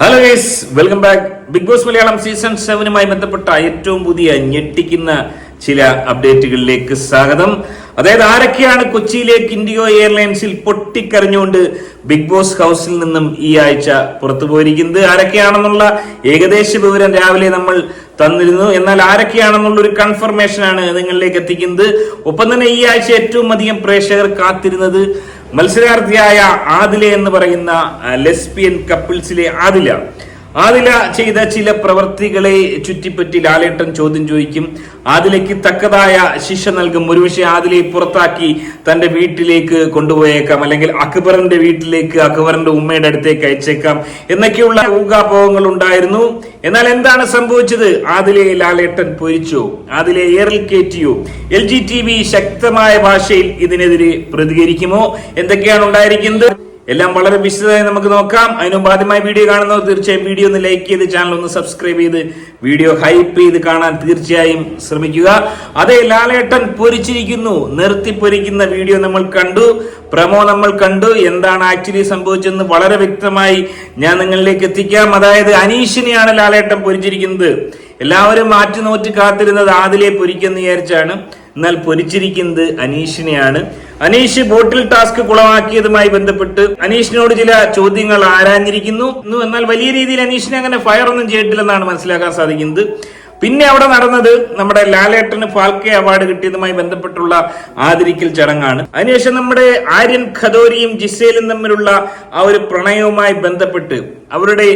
Hello guys, welcome back. Big boss Malayalam season 7 ബന്ധപ്പെട്ട ഏറ്റവും പുതിയ ഞെട്ടിക്കുന്ന ചില അപ്ഡേറ്റുകളിലേക്ക് സ്വാഗതം. അതായത് ആരൊക്കെയാണ് കൊച്ചിയിലേക്ക് ഇൻഡിഗോ എയർലൈൻസിൽ പൊട്ടിക്കരഞ്ഞുകൊണ്ട് ബിഗ് ബോസ് ഹൗസിൽ നിന്നും ഈ ആഴ്ച പുറത്തു പോയിരിക്കുന്നത്, ആരൊക്കെയാണെന്നുള്ള ഏകദേശ വിവരം രാവിലെ നമ്മൾ തന്നിരുന്നു. എന്നാൽ ആരൊക്കെയാണെന്നുള്ള ഒരു കൺഫർമേഷൻ ആണ് നിങ്ങളിലേക്ക് എത്തിക്കുന്നത്. ഒപ്പം തന്നെ ഈ ആഴ്ച ഏറ്റവും അധികം പ്രേക്ഷകർ കാത്തിരുന്നത് മത്സരാർത്ഥിയായ ആദില എന്ന് പറയുന്ന ലെസ്ബിയൻ കപ്പിൾസിലെ ആദില ചെയ്ത ചില പ്രവർത്തികളെ ചുറ്റിപ്പറ്റി ലാലേട്ടൻ ചോദ്യം ചോദിക്കും. ആദിലയ്ക്ക് തക്കതായ ശിക്ഷ നൽകും. ഒരുപക്ഷെ ആദിലയെ പുറത്താക്കി തന്റെ വീട്ടിലേക്ക് കൊണ്ടുപോയേക്കാം, അല്ലെങ്കിൽ അക്ബറിന്റെ വീട്ടിലേക്ക്, അക്ബറിന്റെ ഉമ്മയുടെ അടുത്തേക്ക് അയച്ചേക്കാം എന്നൊക്കെയുള്ള ഊഹാപോഹങ്ങൾ ഉണ്ടായിരുന്നു. എന്നാൽ എന്താണ് സംഭവിച്ചത്? ആദിലയെ ലാലേട്ടൻ പൊരിച്ചോ? ആദിലയെ എയറിൽ കയറ്റിയോ? LGTV ശക്തമായ ഭാഷയിൽ ഇതിനെതിരെ പ്രതികരിക്കുമോ? എന്തൊക്കെയാണ് ഉണ്ടായിരിക്കുന്നത്? എല്ലാം വളരെ വിശദമായി നമുക്ക് നോക്കാം. അതിനുമുമ്പ് ആദ്യമായി വീഡിയോ കാണുന്നവർ തീർച്ചയായും വീഡിയോ ഒന്ന് ലൈക്ക് ചെയ്ത് ചാനൽ ഒന്ന് സബ്സ്ക്രൈബ് ചെയ്ത് വീഡിയോ ഹൈപ്പ് ചെയ്ത് കാണാൻ തീർച്ചയായും ശ്രമിക്കുക. അതേ, ലാലേട്ടൻ പൊരിച്ചിരിക്കുന്നു. നിർത്തി പൊരിക്കുന്ന വീഡിയോ നമ്മൾ കണ്ടു, പ്രമോ നമ്മൾ കണ്ടു. എന്താണ് ആക്ച്വലി സംഭവിച്ചതെന്ന് വളരെ വ്യക്തമായി ഞാൻ നിങ്ങളിലേക്ക് എത്തിക്കാം. അതായത് അനീഷിനെയാണ് ലാലേട്ടൻ പൊരിച്ചിരിക്കുന്നത്. എല്ലാവരും മാറ്റി കാത്തിരുന്നത് ആദിലെ പൊരിക്കെന്ന് വിചാരിച്ചാണ്. എന്നാൽ പൊരിച്ചിരിക്കുന്നത് അനീഷിനെയാണ്. അനീഷ് ബോട്ടിൽ ടാസ്ക് കുളമാക്കിയതുമായി ബന്ധപ്പെട്ട് അനീഷിനോട് ചില ചോദ്യങ്ങൾ ആരാഞ്ഞിരിക്കുന്നു. എന്നാൽ വലിയ രീതിയിൽ അനീഷിനെ അങ്ങനെ ഫയർ ഒന്നും ചെയ്തിട്ടില്ലെന്നാണ് മനസ്സിലാക്കാൻ സാധിക്കുന്നത്. പിന്നെ അവിടെ നടന്നത് നമ്മുടെ ലാലേട്ടന് ഫാൽക്കെ അവാർഡ് കിട്ടിയതുമായി ബന്ധപ്പെട്ടുള്ള ആദരിക്കൽ ചടങ്ങാണ്. അതിനുശേഷം നമ്മുടെ ആര്യൻ ഖദോരിയും ജിസേലും തമ്മിലുള്ള ആ ഒരു പ്രണയവുമായി ബന്ധപ്പെട്ട് അവരുടെ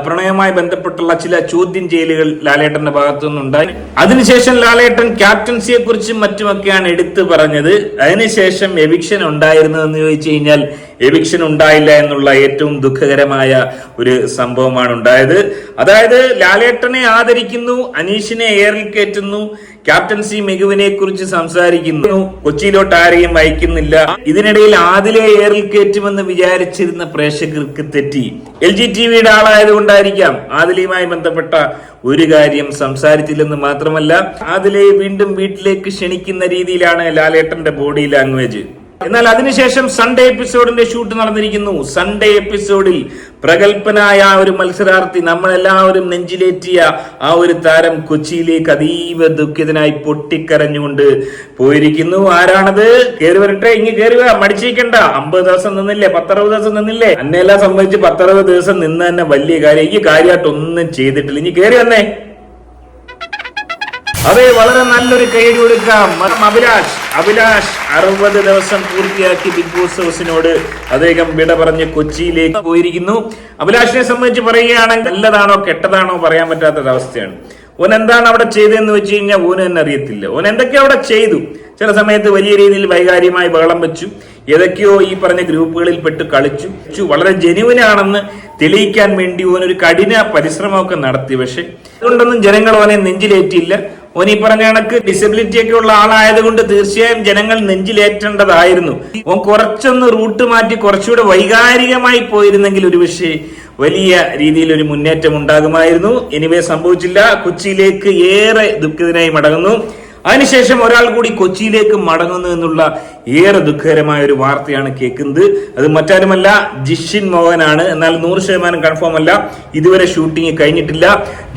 പ്രണയവുമായി ബന്ധപ്പെട്ടുള്ള ചില ചോദ്യം ചെയ്യലുകൾ ലാലേട്ടന്റെ ഭാഗത്തു നിന്നുണ്ടായി. അതിനുശേഷം ലാലേട്ടൻ ക്യാപ്റ്റൻസിയെ കുറിച്ചും മറ്റുമൊക്കെയാണ് എടുത്തു പറഞ്ഞത്. അതിനുശേഷം എവിക്ഷൻ ഉണ്ടായിരുന്നതെന്ന് ചോദിച്ചു കഴിഞ്ഞാൽ എവിക്ഷൻ ഉണ്ടായില്ല എന്നുള്ള ഏറ്റവും ദുഃഖകരമായ ഒരു സംഭവമാണ് ഉണ്ടായത്. അതായത് ലാലേട്ടനെ ആദരിക്കുന്നു, അനീഷിനെ എയറിൽ കയറ്റുന്നു, ക്യാപ്റ്റൻസി മികവിനെ കുറിച്ച് സംസാരിക്കുന്നു, കൊച്ചിയിലോട്ട് ആരെയും അയക്കുന്നില്ല. ഇതിനിടയിൽ ആദിലെ എയറിൽ കയറ്റുമെന്ന് വിചാരിച്ചിരുന്ന പ്രേക്ഷകർക്ക് തെറ്റി. LGTVയുടെ ആളായതുകൊണ്ടായിരിക്കാം ആദിലയുമായി ബന്ധപ്പെട്ട ഒരു കാര്യം സംസാരിച്ചില്ലെന്ന് മാത്രമല്ല, ആദിലയെ വീണ്ടും വീട്ടിലേക്ക് ക്ഷണിക്കുന്ന രീതിയിലാണ് ലാലേട്ടന്റെ ബോഡി ലാംഗ്വേജ്. എന്നാൽ അതിനുശേഷം സൺഡേ എപ്പിസോഡിന്റെ ഷൂട്ട് നടന്നിരിക്കുന്നു. സൺഡേ എപ്പിസോഡിൽ പ്രഗത്ഭനായ ആ ഒരു മത്സരാർത്ഥി, നമ്മളെല്ലാവരും നെഞ്ചിലേറ്റിയ ആ ഒരു താരം കൊച്ചിയിലേക്ക് അതീവ ദുഃഖിതനായി പൊട്ടിക്കരഞ്ഞുകൊണ്ട് പോയിരിക്കുന്നു. ആരാണത്? കേറി വരട്ടെ, ഇങ്ങ് കേറി വാ, മടിച്ചിരിക്കണ്ട. 50 ദിവസം നിന്നില്ലേ, 10-60 ദിവസം നിന്നില്ലേ? എന്നെല്ലാം സംബന്ധിച്ച് 10-60 ദിവസം നിന്ന് തന്നെ വലിയ കാര്യം. ഈ കാര്യമായിട്ടൊന്നും ചെയ്തിട്ടില്ല. ഇനി കേറി വന്നേ. അതെ, വളരെ നല്ലൊരു കൈയടി കൊടുക്കാം. അഭിലാഷ് 60 ദിവസം പൂർത്തിയാക്കി ബിഗ് ബോസ് ഹൗസിനോട് അദ്ദേഹം വിട പറഞ്ഞ് കൊച്ചിയിലേക്ക് പോയിരിക്കുന്നു. അഭിലാഷിനെ സംബന്ധിച്ച് പറയുകയാണെങ്കിൽ നല്ലതാണോ കെട്ടതാണോ പറയാൻ പറ്റാത്തൊരവസ്ഥയാണ്. ഓൻ എന്താണ് അവിടെ ചെയ്തതെന്ന് വെച്ച് കഴിഞ്ഞാൽ ഓന് തന്നെ അറിയത്തില്ല. ഓൻ എന്തൊക്കെ അവിടെ ചെയ്തു. ചില സമയത്ത് വലിയ രീതിയിൽ വൈകാരികമായി ബഹളം വെച്ചു, ഏതൊക്കെയോ ഈ പറഞ്ഞ ഗ്രൂപ്പുകളിൽ പെട്ട് കളിച്ചു. വളരെ ജെനുവിനാണെന്ന് തെളിയിക്കാൻ വേണ്ടി ഓനൊരു കഠിന പരിശ്രമമൊക്കെ നടത്തി. പക്ഷെ അതുകൊണ്ടൊന്നും ജനങ്ങൾ ഓനെ നെഞ്ചിലേറ്റില്ല. ഓൻ ഈ പറഞ്ഞ കണക്ക് ഡിസബിലിറ്റി ഒക്കെ ഉള്ള ആളായതുകൊണ്ട് തീർച്ചയായും ജനങ്ങൾ നെഞ്ചിലേറ്റേണ്ടതായിരുന്നു. ഓൻ കുറച്ചൊന്ന് റൂട്ട് മാറ്റി കുറച്ചുകൂടെ വൈകാരികമായി പോയിരുന്നെങ്കിൽ ഒരുപക്ഷെ വലിയ രീതിയിൽ ഒരു മുന്നേറ്റം ഉണ്ടാകുമായിരുന്നു. എനിവേ സംഭവിച്ചില്ല. കൊച്ചിയിലേക്ക് ഏറെ ദുഃഖിതനായി മടങ്ങുന്നു. അതിനുശേഷം ഒരാൾ കൂടി കൊച്ചിയിലേക്ക് മടങ്ങുന്നു എന്നുള്ള ഏറെ ദുഃഖകരമായ ഒരു വാർത്തയാണ് കേൾക്കുന്നത്. അത് മറ്റാരുമല്ല, ജിഷിൻ മോഹനാണ്. എന്നാൽ 100% കൺഫേം അല്ല, ഇതുവരെ ഷൂട്ടിംഗ് കഴിഞ്ഞിട്ടില്ല.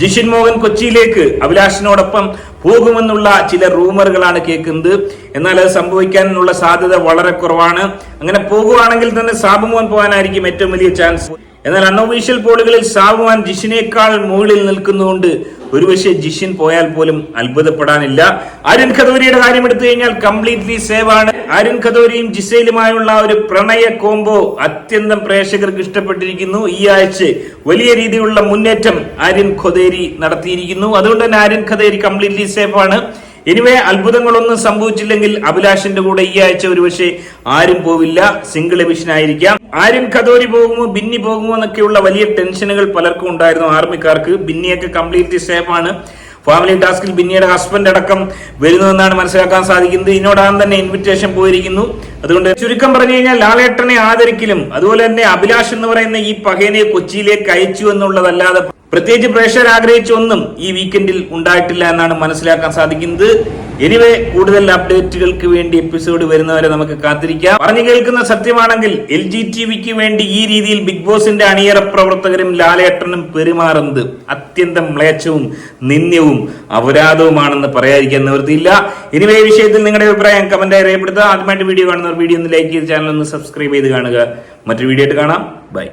ജിഷിൻ മോഹൻ കൊച്ചിയിലേക്ക് അഭിലാഷിനോടൊപ്പം പോകുമെന്നുള്ള ചില റൂമറുകളാണ് കേൾക്കുന്നത്. എന്നാൽ അത് സംഭവിക്കാനുള്ള സാധ്യത വളരെ കുറവാണ്. അങ്ങനെ പോകുവാണെങ്കിൽ തന്നെ സാബുമോൻ പോകാനായിരിക്കും ഏറ്റവും വലിയ ചാൻസ്. എന്നാൽ അൺഒഫീഷ്യൽ പോളുകളിൽ സാബുമാൻ ജിഷിനേക്കാൾ മുകളിൽ നിൽക്കുന്നതുകൊണ്ട് ഒരുപക്ഷെ ജിഷിൻ പോയാൽ പോലും അത്ഭുതപ്പെടാനില്ല. ആര്യൻ ഖദോരിയുടെ കാര്യം എടുത്തു കഴിഞ്ഞാൽ കംപ്ലീറ്റ്ലി സേവ് ആണ്. ആര്യൻ ഖദോരിയും ജിസയിലുമായുള്ള ഒരു പ്രണയ കോംബോ അത്യന്തം പ്രേക്ഷകർക്ക് ഇഷ്ടപ്പെട്ടിരിക്കുന്നു. ഈ ആഴ്ച വലിയ രീതിയിലുള്ള മുന്നേറ്റം ആര്യൻ ഖദോരി നടത്തിയിരിക്കുന്നു. അതുകൊണ്ട് തന്നെ ആര്യൻ ഖദോരി കംപ്ലീറ്റ്ലി സേഫ് ആണ്. എനിവേ അത്ഭുതങ്ങളൊന്നും സംഭവിച്ചില്ലെങ്കിൽ അഭിലാഷിന്റെ കൂടെ ഈ ആഴ്ച ഒരുപക്ഷെ ആരും പോവില്ല, സിംഗിൾ എവിഷൻ ആയിരിക്കാം. ആര്യൻ ഖദോരി പോകുമോ, ബിന്നി പോകുമോ എന്നൊക്കെയുള്ള വലിയ ടെൻഷനുകൾ പലർക്കും ഉണ്ടായിരുന്നു, ആർമിക്കാർക്ക്. ബിന്നിയൊക്കെ കംപ്ലീറ്റ്ലി സേഫ് ആണ്. ഫാമിലി ടാസ്കിൽ ബിന്നിയുടെ ഹസ്ബൻഡ് അടക്കം വരുന്നുവെന്നാണ് മനസ്സിലാക്കാൻ സാധിക്കുന്നത്. ഇതിനോടകം തന്നെ ഇൻവിറ്റേഷൻ പോയിരിക്കുന്നു. അതുകൊണ്ട് ചുരുക്കം പറഞ്ഞു കഴിഞ്ഞാൽ ലാലേട്ടനെ ആദരിക്കലും അതുപോലെ തന്നെ അഭിലാഷ് എന്ന് പറയുന്ന ഈ പകയനെ കൊച്ചിയിലേക്ക് അയച്ചു എന്നുള്ളതല്ലാതെ പ്രത്യേകിച്ച് പ്രേക്ഷകർ ആഗ്രഹിച്ച ഒന്നും ഈ വീക്കെൻഡിൽ ഉണ്ടായിട്ടില്ല എന്നാണ് മനസ്സിലാക്കാൻ സാധിക്കുന്നത്. എനിവേ കൂടുതൽ അപ്ഡേറ്റുകൾക്ക് വേണ്ടി എപ്പിസോഡ് വരുന്നവരെ നമുക്ക് കാത്തിരിക്കാം. പറഞ്ഞു കേൾക്കുന്ന സത്യമാണെങ്കിൽ LGTVക്ക് വേണ്ടി ഈ രീതിയിൽ ബിഗ് ബോസിന്റെ അണിയറ പ്രവർത്തകരും ലാലേട്ടനും പെരുമാറുന്നത് അത്യന്തം മ്ലേച്ഛവും നിന്ദ്യവും അപരാധവുമാണെന്ന് പറയാതിരിക്കാൻ നിവൃത്തിയില്ല. എനിവേ ഈ വിഷയത്തിൽ നിങ്ങളുടെ അഭിപ്രായം കമന്റായി രേഖപ്പെടുത്തുക. ആദ്യമായിട്ട് വീഡിയോ കാണുന്നവർ വീഡിയോ ഒന്ന് ലൈക്ക് ചെയ്ത് ചാനൽ ഒന്ന് സബ്സ്ക്രൈബ് ചെയ്ത് കാണുക. മറ്റൊരു വീഡിയോ ആയിട്ട് കാണാം. ബൈ.